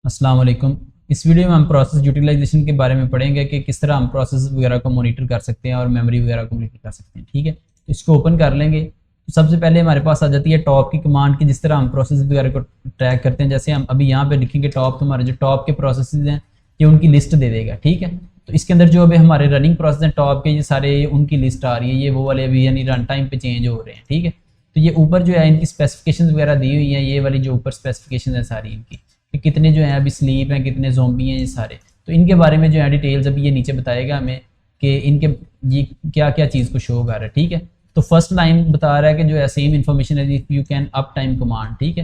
अस्सलाम वालेकुम। इस वीडियो में हम प्रोसेस यूटिलाइजेशन के बारे में पढ़ेंगे कि किस तरह हम प्रोसेस वगैरह को मॉनिटर कर सकते हैं और मेमोरी वगैरह को मॉनिटर कर सकते हैं। ठीक है, तो इसको ओपन कर लेंगे। तो सबसे पहले हमारे पास आ जाती है टॉप की कमांड की, जिस तरह हम प्रोसेस वगैरह को ट्रैक करते हैं। जैसे हम अभी यहाँ पे लिखेंगे टॉप, तो हमारे जो टॉप के प्रोसेस हैं ये उनकी लिस्ट दे देगा। ठीक है, तो इसके अंदर जो अभी हमारे रनिंग प्रोसेस हैं टॉप के, ये सारे उनकी लिस्ट आ रही है। ये वो वाले अभी यानी रन टाइम पे चेंज हो रहे हैं। ठीक है, तो ये ऊपर जो है इनकी स्पेसिफिकेशन वगैरह दी हुई है। ये वाली जो ऊपर स्पेसिफिकेशन है सारी इनकी, कि कितने जो हैं अभी स्लीप हैं, कितने ज़ोंबी हैं, ये सारे। तो इनके बारे में जो है डिटेल्स अभी ये नीचे बताएगा हमें कि इनके ये क्या क्या चीज़ को शो कर रहा है। ठीक है, तो फर्स्ट लाइन बता रहा है कि जो है सेम इन्फॉर्मेशन है you can up time command. ठीक है,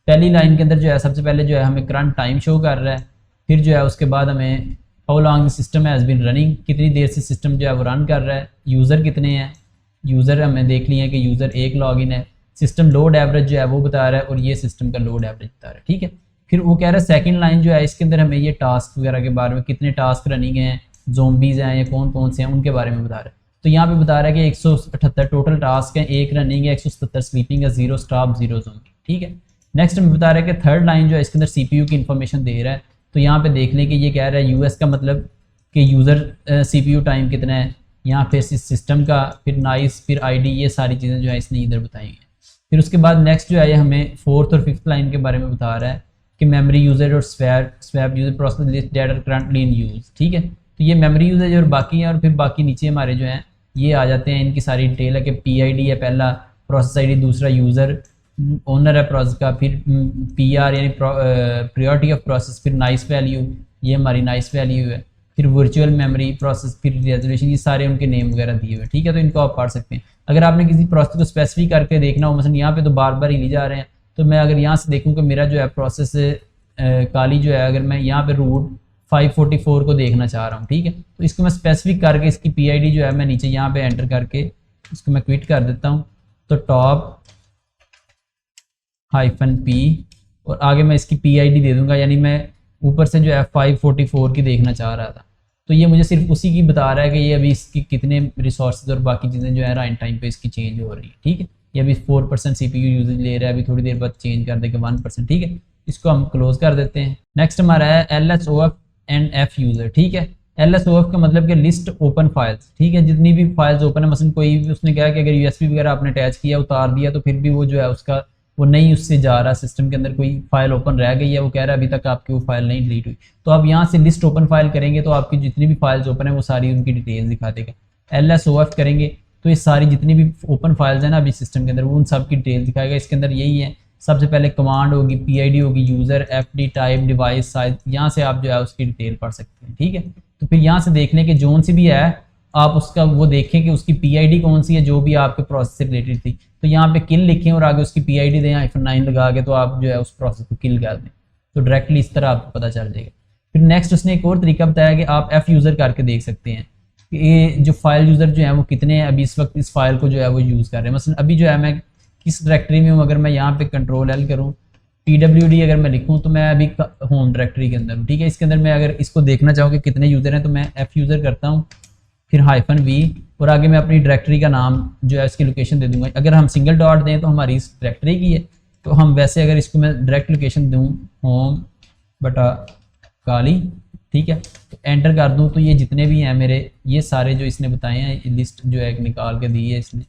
पहली लाइन के अंदर जो है सबसे पहले जो है हमें करंट टाइम शो कर रहा है। फिर जो है उसके बाद हमें how long system has been running, कितनी देर से सिस्टम जो है वो रन कर रहा है। यूज़र कितने हैं, यूज़र हमने देख लिया है कि यूज़र 1 लॉगिन है। सिस्टम लोड एवरेज जो है वो बता रहा है और ये सिस्टम का लोड एवरेज बता रहा है। ठीक है, फिर वो कह रहा है सेकंड लाइन जो है इसके अंदर हमें ये टास्क वगैरह के बारे में, कितने टास्क रनिंग हैं, ज़ोंबीज़ हैं या कौन कौन से हैं, उनके बारे में बता रहा है। तो यहाँ पे बता रहा है कि 178 टोटल टास्क हैं, 1 रनिंग है, 177 स्लीपिंग है, 0 स्टॉप 0 ज़ोंबी। ठीक है, नेक्स्ट हमें बता रहा है कि थर्ड लाइन जो है इसके अंदर CPU की इन्फॉर्मेशन दे रहा है। तो यहाँ पे देख लें कि ये कह रहा है US का मतलब कि यूज़र CPU टाइम कितना है, यहाँ पे सिस्टम का, फिर नाइस, फिर ID, ये सारी चीज़ें जो है इसने इधर बताई हैं। फिर उसके बाद नेक्स्ट जो है ये हमें फोर्थ और फिफ्थ लाइन के बारे में बता रहा है कि मेमोरी यूजेज और swap user process list that are currently in use. ठीक है, तो ये मेमोरी यूजेज और बाकी हैं, और फिर बाकी नीचे हमारे जो हैं ये आ जाते हैं। इनकी सारी डिटेल है कि PID है पहला, प्रोसेस ID दूसरा, यूज़र ओनर है प्रोसेस का, फिर PR यानी प्रायोरिटी ऑफ प्रोसेस, फिर नाइस वैल्यू, ये हमारी नाइस वैल्यू है, फिर वर्चुअल मेमोरी प्रोसेस, फिर रेजोल्यूशन, ये सारे उनके नेम वगैरह दिए हुए। ठीक है, तो इनको आप पढ़ सकते हैं। अगर आपने किसी प्रोसेस को स्पेसिफिक करके देखना हो, मसलन यहाँ पे तो बार बार ही ली जा रहे हैं, तो मैं अगर यहाँ से देखूँ कि मेरा जो है प्रोसेस काली जो है, अगर मैं यहाँ पे रूट 544 को देखना चाह रहा हूँ, ठीक है, तो इसको मैं स्पेसिफिक करके इसकी PID जो है मैं नीचे यहाँ पे एंटर करके इसको मैं क्विट कर देता हूँ। तो टॉप -P और आगे मैं इसकी PID दे दूंगा, यानी मैं ऊपर से जो है 544 की देखना चाह रहा था। तो ये मुझे सिर्फ उसी की बता रहा है कि ये अभी इसकी कितने रिसोर्सेज और बाकी चीज़ें जो है राइट टाइम पे इसकी चेंज हो रही है। ठीक है, ये अभी 4% CPU यूजेज ले रहा है, अभी थोड़ी देर बाद चेंज कर देगा 1%। ठीक है, इसको हम क्लोज कर देते हैं। नेक्स्ट हमारा है LSOF एंड F यूज़र। ठीक है, LSOF का मतलब कि लिस्ट ओपन फाइल्स। ठीक है, जितनी भी फाइल्स ओपन है, मसलन कोई भी उसने कहा कि अगर USB वगैरह आपने अटैच किया, उतार दिया, तो फिर भी वो जो है उसका वो नहीं उससे जा रहा, सिस्टम के अंदर कोई फाइल ओपन रह गई है, वो कह रहा है अभी तक आपकी वो फाइल नहीं डिलीट हुई। तो आप यहाँ से लिस्ट ओपन फाइल करेंगे तो आपकी जितनी भी फाइल्स ओपन है वो सारी उनकी डिटेल्स दिखा देगा। LSOF करेंगे तो ये सारी जितनी भी ओपन फाइल्स हैं ना अभी सिस्टम के अंदर, वो उन सब की डिटेल दिखाएगा। इसके अंदर यही है, सबसे पहले कमांड होगी, PID होगी, user, FD, type, device, size, यहाँ से आप जो है उसकी डिटेल पढ़ सकते हैं। ठीक है, तो फिर यहाँ से देख लें कि जोन सी भी है आप उसका वो देखें कि उसकी PID कौन सी है जो भी आपके प्रोसेस से रिलेटेड थी। तो यहाँ पे किल लिखें और आगे उसकी PID दें -9 लगा के, तो आप जो है उस प्रोसेस को किल कर दें, तो डायरेक्टली इस तरह आपको पता चल जाएगा। फिर नेक्स्ट उसने एक और तरीका बताया कि आप F यूज़र करके देख सकते हैं कि ये जो फाइल यूज़र जो है वो कितने हैं अभी इस वक्त इस फाइल को जो है वो यूज़ कर रहे हैं। मसलन अभी जो है मैं किस डायरेक्टरी में हूँ, अगर मैं यहाँ पे Ctrl+L करूँ, PWD अगर मैं लिखूँ, तो मैं अभी होम डायरेक्टरी के अंदर हूँ। ठीक है, इसके अंदर मैं अगर इसको देखना चाहूँ कि कितने यूज़र हैं, तो मैं F यूज़र करता हूँ, फिर -V और आगे मैं अपनी डायरेक्टरी का नाम जो है इसकी लोकेशन दे दूंगा। अगर हम सिंगल डॉट दें तो हमारी इस डायरेक्टरी की है, तो हम वैसे अगर इसको मैं डायरेक्ट लोकेशन दूँ होम बटा काली, ठीक है, तो एंटर कर दूँ, तो ये जितने भी हैं मेरे, ये सारे जो इसने बताए हैं लिस्ट जो है निकाल के दी है इसने,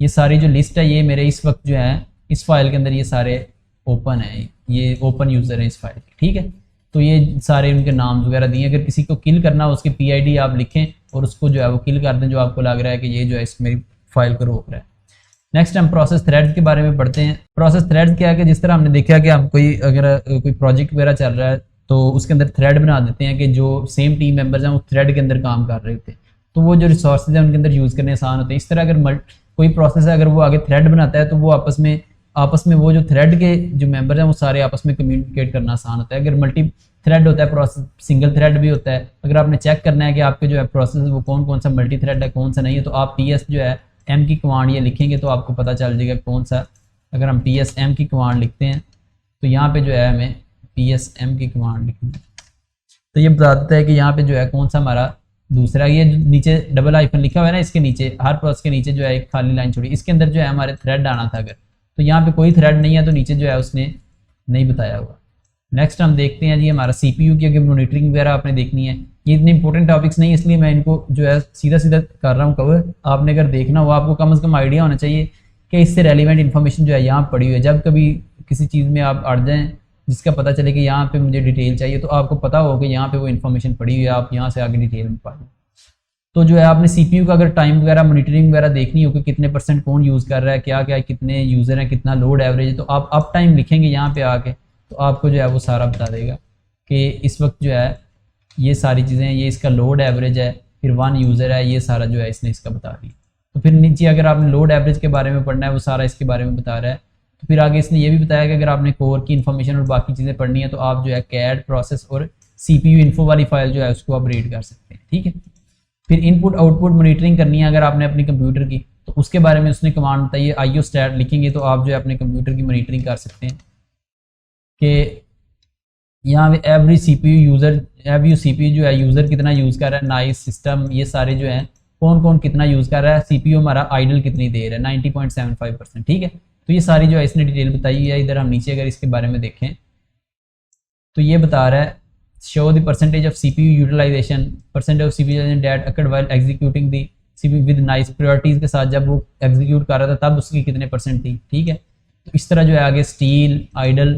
ये सारी जो लिस्ट है ये मेरे इस वक्त जो है इस फाइल के अंदर ये सारे ओपन है, ये ओपन यूज़र है इस फाइल के। ठीक है, तो ये सारे उनके नाम वगैरह दिए। अगर किसी को किल करना हो उसकी PID आप लिखें और उसको जो है वो किल कर दें, जो आपको लग रहा है कि ये जो है इस मेरी फाइल को रोक रहा है। नेक्स्ट हम प्रोसेस थ्रेड के बारे में पढ़ते हैं। प्रोसेस थ्रेड क्या है कि जिस तरह हमने देखा कि हम कोई अगर कोई प्रोजेक्ट वगैरह चल रहा है तो उसके अंदर थ्रेड बना देते हैं कि जो सेम टीम मेंबर्स हैं वो थ्रेड के अंदर काम कर रहे होते हैं, तो वो जो रिसोर्सेज हैं उनके अंदर यूज़ करने आसान होते हैं। इस तरह अगर कोई प्रोसेस है अगर वो आगे थ्रेड बनाता है तो वो आपस में वो जो थ्रेड के जो मेंबर हैं वो सारे आपस में कम्युनिकेट करना आसान होता है। अगर मल्टी थ्रेड होता है प्रोसेस, सिंगल थ्रेड भी होता है, अगर आपने चेक करना है कि आपके जो है प्रोसेस वो कौन कौन सा मल्टी थ्रेड है कौन सा नहीं है, तो आप PS जो है M की कमांड ये लिखेंगे तो आपको पता चल जाएगा कौन सा। अगर हम PS M की कमांड लिखते हैं तो यहाँ पे जो है हमें PS M की कमांड लिखनी है, तो ये बता देता है कि यहाँ पे जो है कौन सा हमारा दूसरा, ये नीचे डबल आइकन लिखा हुआ है ना, इसके नीचे हर प्रोसेस के नीचे जो है एक खाली लाइन छोड़ी, इसके अंदर जो है हमारे थ्रेड आना था। अगर तो यहाँ पे कोई थ्रेड नहीं है तो नीचे जो है उसने नहीं बताया हुआ। नेक्स्ट हम देखते हैं जी हमारा CPU की अगर मॉनिटरिंग वगैरह आपने देखनी है। ये इतने इंपॉर्टेंट टॉपिक्स नहीं, इसलिए मैं इनको जो है सीधा सीधा कर रहा हूँ कवर। आपने अगर देखना हो, आपको कम से कम आइडिया होना चाहिए कि इससे रेलिवेंट इन्फॉर्मेशन जो है यहाँ पड़ी हुई है। जब कभी किसी चीज़ में आप अड़ जाएँ जिसका पता चले कि यहाँ पे मुझे डिटेल चाहिए, तो आपको पता हो कि यहाँ पे वो इन्फॉर्मेशन पड़ी हुई है, आप यहाँ से आगे डिटेल में पढ़। तो जो है आपने CPU का अगर टाइम वगैरह मॉनिटरिंग वगैरह देखनी हो कि कितने % कौन यूज़ कर रहा है, क्या क्या कितने यूज़र हैं, कितना लोड एवरेज है, तो आप अप टाइम लिखेंगे यहाँ पे आके, तो आपको जो है वो सारा बता देगा कि इस वक्त जो है ये सारी चीज़ें, ये इसका लोड एवरेज है, फिर 1 यूज़र है, ये सारा जो है इसने इसका बता दिया। तो फिर नीचे अगर आपने लोड एवरेज के बारे में पढ़ना है, वो सारा इसके बारे में बता रहा है। तो फिर आगे इसने ये भी बताया कि अगर आपने कोर की इन्फॉर्मेशन और बाकी चीज़ें पढ़नी है, तो आप जो है कैड प्रोसेस और CPU इन्फो वाली फाइल जो है उसको आप रीड कर सकते हैं, ठीक है। फिर इनपुट आउटपुट मॉनिटरिंग करनी है अगर आपने अपने कंप्यूटर की, तो उसके बारे में उसने कमांड बताइए। IO स्टैट लिखेंगे तो आप जो है अपने कंप्यूटर की मॉनिटरिंग कर सकते हैं कि यहाँ पे एवरी CPU जो है यूज़र कितना यूज़ कर रहा है, नाइस सिस्टम, ये सारे जो हैं कौन कौन कितना यूज़ कर रहा है, CPU हमारा आइडल कितनी देर है, 90.75%, ठीक है। तो ये सारी जो है इसने डिटेल बताई है। इधर हम नीचे अगर इसके बारे में देखें तो ये बता रहा है show the percentage of CPU utilization, percentage of CPU that occurred while executing the CPU with nice priorities के साथ जब वो एग्जीक्यूट कर रहा था तब उसकी कितने % थी, ठीक है। तो इस तरह जो है आगे स्टील आइडल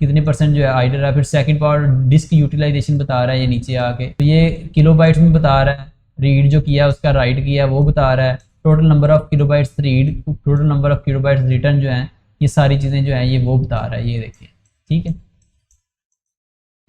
कितने % जो है आइडल है। फिर सेकंड पार्ट डिस्क यूटिलाइजेशन बता रहा है ये नीचे आके, तो ये किलोबाइट्स में बता रहा है, रीड जो किया उसका राइट किया वो बता रहा है, total number of kilobytes read, total number of kilobytes return जो हैं, ये सारी चीज़ें जो हैं ये वो बता रहा है, ये देखिए, ठीक है।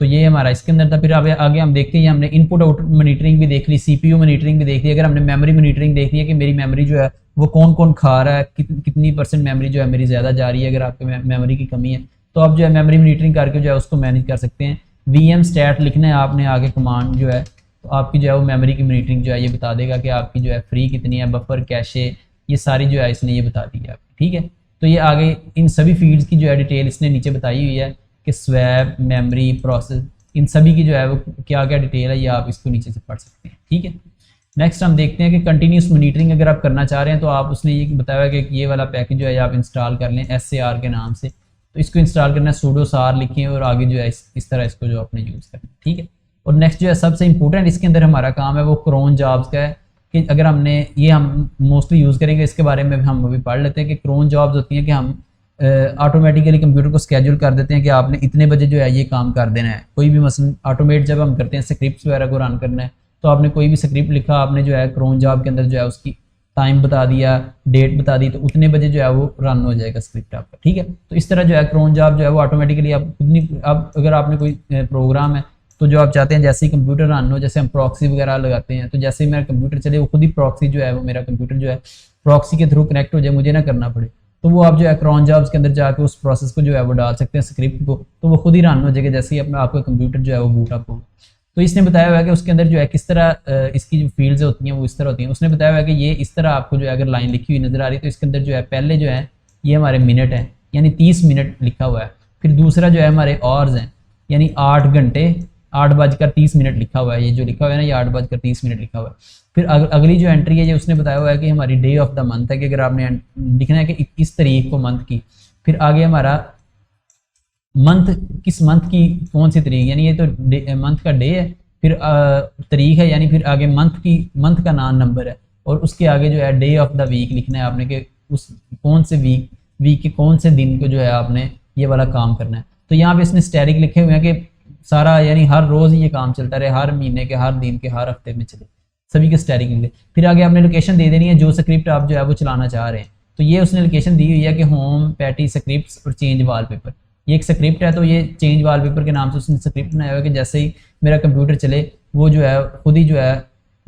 तो ये हमारा इसके अंदर था। फिर आगे हम देखते हैं, हमने इनपुट आउटपुट मॉनिटरिंग भी देख ली, CPU मॉनिटरिंग भी देख ली। अगर हमने मेमोरी मॉनिटरिंग देखनी है कि मेरी मेमोरी जो है वो कौन कौन खा रहा है, कितनी % मेमोरी जो है मेरी ज़्यादा जा रही है, अगर आपके मेमोरी की कमी है तो आप जो है मेमोरी मॉनिटरिंग करके जो है उसको मैनेज कर सकते हैं। VM स्टैट लिखना है आपने आगे कमांड जो है, तो आपकी जो है वो मेमोरी की मॉनिटरिंग जो है ये बता देगा कि आपकी जो है फ्री कितनी है, बफर कैशे, ये सारी जो है इसने ये बता दी है आपकी, ठीक है। तो ये आगे इन सभी फील्ड्स की जो है डिटेल इसने नीचे बताई हुई है कि स्वैप, मेमोरी, प्रोसेस, इन सभी की जो है वो क्या क्या डिटेल है, ये आप इसको नीचे से पढ़ सकते हैं, ठीक है। नेक्स्ट हम देखते हैं कि कंटिन्यूस मॉनिटरिंग अगर आप करना चाह रहे हैं तो आप उसने ये बताया कि ये वाला पैकेज जो है आप इंस्टॉल कर लें SAR के नाम से। तो इसको इंस्टॉल करना है, sudo sar लिखें और आगे जो है इस तरह इसको जो अपने यूज़ करना है, ठीक है। और नेक्स्ट जो है सबसे इंपॉर्टेंट इसके अंदर हमारा काम है वो क्रोन जॉब्स का है कि अगर हमने ये हम मोस्टली यूज़ करेंगे, इसके बारे में हम अभी पढ़ लेते हैं कि क्रोन जॉब्स होती हैं कि हम ऑटोमेटिकली कंप्यूटर को स्केड्यूल कर देते हैं कि आपने इतने बजे जो है ये काम कर देना है। कोई भी मसलन ऑटोमेट जब हम करते हैं स्क्रिप्ट वगैरह को रन करना है, तो आपने कोई भी स्क्रिप्ट लिखा, आपने जो है क्रोन जॉब के अंदर जो है उसकी टाइम बता दिया, डेट बता दी, तो उतने बजे जो है वो रन हो जाएगा स्क्रिप्ट आपका, ठीक है। तो इस तरह जो है क्रोन जॉब जो है वो ऑटोमेटिकली आप खुद नहीं, अब अगर आपने कोई प्रोग्राम है तो जो आप चाहते हैं जैसे ही कंप्यूटर रन हो, जैसे हम प्रॉक्सी वगैरह लगाते हैं, तो जैसे ही मेरा कंप्यूटर चले वो खुद ही प्रॉक्सी जो है वो मेरा कंप्यूटर जो है प्रॉक्सी के थ्रू कनेक्ट हो जाए, मुझे ना करना पड़े, तो वो आप जो है क्रोन जॉब्स के अंदर जाके उस प्रोसेस को जो है वो डाल सकते हैं स्क्रिप्ट को, तो वो खुद ही रन हो जाएगा जैसे ही अपना आपका कंप्यूटर जो है वो बूट अप हो। तो इसने बताया हुआ है कि उसके अंदर जो है किस तरह इसकी जो फील्ड्स होती हैं वो इस तरह होती हैं। उसने बताया हुआ है कि ये इस तरह आपको जो है अगर लाइन लिखी हुई नजर आ रही है तो इसके अंदर जो है पहले जो है ये हमारे मिनट है, यानी 30 मिनट लिखा हुआ है। फिर दूसरा जो है हमारे आवर्स हैं, यानी 8 घंटे 8:30 लिखा हुआ है, ये जो लिखा हुआ है ना ये 8:30 लिखा हुआ है। फिर अगली जो एंट्री है ये उसने बताया हुआ है कि हमारी डे ऑफ द मंथ है, कि अगर आपने लिखना है कि इस तारीख को मंथ की, फिर आगे हमारा मंथ किस मंथ की कौन सी तारीख, यानी ये तो मंथ का डे है, फिर तारीख है, यानी फिर आगे मंथ का नाम नंबर है, और उसके आगे जो है डे ऑफ द वीक लिखना है आपने कि उस कौन से वीक के कौन से दिन को जो है आपने ये वाला काम करना है। तो यहाँ पे इसने स्टैटिक लिखे हुए हैं कि सारा यानी हर रोज़ ये काम चलता रहे, हर महीने के, हर दिन के, हर हफ्ते में चले, सभी के स्टैटिक लिखे। फिर आगे आपने लोकेशन दे देनी है जो स्क्रिप्ट आप जो है वो चलाना चाह रहे हैं। तो ये उसने लोकेशन दी हुई है कि होम, पैटी, स्क्रिप्ट्स और चेंज वॉलपेपर। ये एक स्क्रिप्ट है, तो ये चेंज वॉलपेपर के नाम से उसने स्क्रिप्ट बनाया हुआ है कि जैसे ही मेरा कंप्यूटर चले वो जो है खुद ही जो है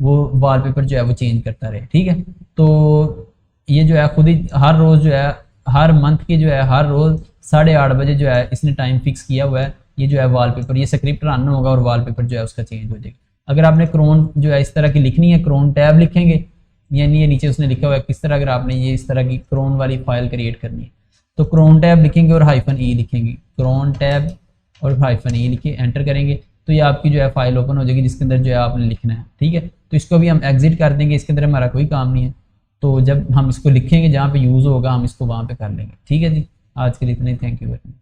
वो वॉलपेपर जो है वो चेंज करता रहे, ठीक है। तो ये जो है खुद ही हर रोज़ जो है हर मंथ के जो है हर रोज़ 8:30 बजे जो है इसने टाइम फिक्स किया हुआ है, ये जो है वॉलपेपर, ये स्क्रिप्ट रन होगा और वॉलपेपर जो है उसका चेंज हो जाएगा। अगर आपने क्रोन जो है इस तरह की लिखनी है, क्रोन टैब लिखेंगे, यानी ये नीचे उसने लिखा हुआ है किस तरह अगर आपने ये इस तरह की क्रोन वाली फाइल क्रिएट करनी है, तो क्रोन टैब लिखेंगे और -e लिखेंगे, क्रोन टैब और -e लिखे एंटर करेंगे, तो ये आपकी जो है फाइल ओपन हो जाएगी जिसके अंदर जो है आपने लिखना है, ठीक है। तो इसको भी हम एग्जिट कर देंगे, इसके अंदर हमारा कोई काम नहीं है। तो जब हम इसको लिखेंगे जहाँ पे यूज़ होगा हम इसको वहाँ पे कर लेंगे, ठीक है जी। आज के लिए इतना ही, थैंक यू वेरी मच।